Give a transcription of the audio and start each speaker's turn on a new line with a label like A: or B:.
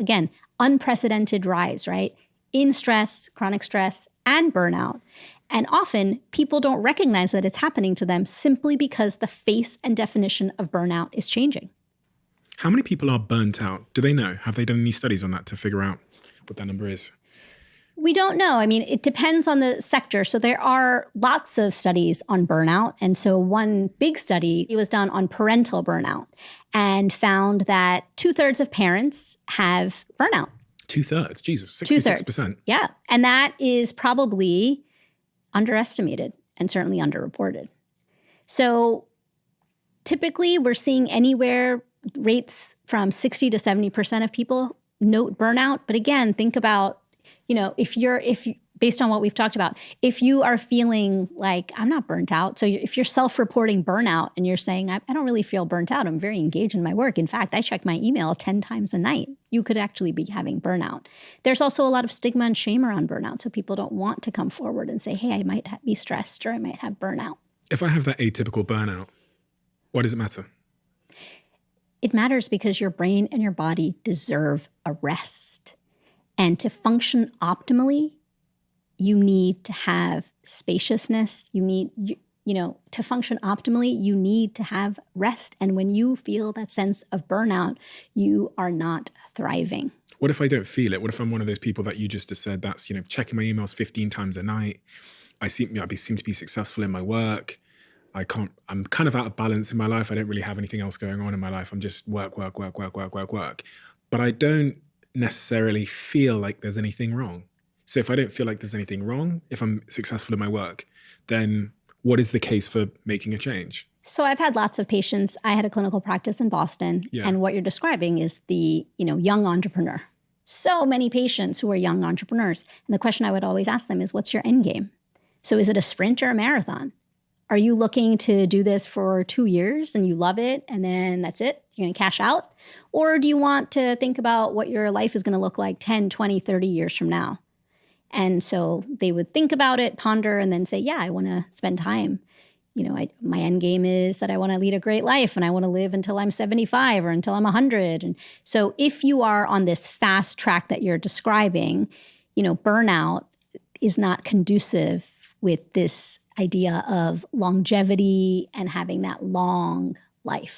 A: again, unprecedented rise, right? In stress, chronic stress, and burnout. And often people don't recognize that it's happening to them simply because the face and definition of burnout is changing.
B: How many people are burnt out? Do they know? Have they done any studies on that to figure out what that number is?
A: We don't know. I mean, it depends on the sector. So there are lots of studies on burnout. And so one big study was done on parental burnout and found that 2/3 of parents have burnout.
B: 2/3? Jesus, 66%.
A: Yeah. And that is probably underestimated and certainly underreported. So typically we're seeing anywhere rates from 60 to 70% of people note burnout. But again, think about, if based on what we've talked about, if you are feeling like I'm not burnt out. So if you're self-reporting burnout and you're saying, I don't really feel burnt out, I'm very engaged in my work. In fact, I check my email 10 times a night. You could actually be having burnout. There's also a lot of stigma and shame around burnout. So people don't want to come forward and say, hey, I might be stressed or I might have burnout.
B: If I have that atypical burnout, why does it matter?
A: It matters because your brain and your body deserve a rest. And to function optimally, you need to have spaciousness. You need, to function optimally, you need to have rest. And when you feel that sense of burnout, you are not thriving.
B: What if I don't feel it? What if I'm one of those people that you just said that's, checking my emails 15 times a night? I seem to be successful in my work. I'm kind of out of balance in my life. I don't really have anything else going on in my life. I'm just work. But I don't necessarily feel like there's anything wrong. So if I don't feel like there's anything wrong, if I'm successful in my work, then what is the case for making a change?
A: So I've had lots of patients. I had a clinical practice in Boston. Yeah. And what you're describing is the, young entrepreneur. So many patients who are young entrepreneurs. And the question I would always ask them is, what's your end game? So is it a sprint or a marathon? Are you looking to do this for 2 years and you love it and then that's it? You're going to cash out? Or do you want to think about what your life is going to look like 10, 20, 30 years from now? And so they would think about it, ponder, and then say, yeah, I want to spend time. My end game is that I want to lead a great life and I want to live until I'm 75 or until I'm 100. And so if you are on this fast track that you're describing, burnout is not conducive with this idea of longevity and having that long life.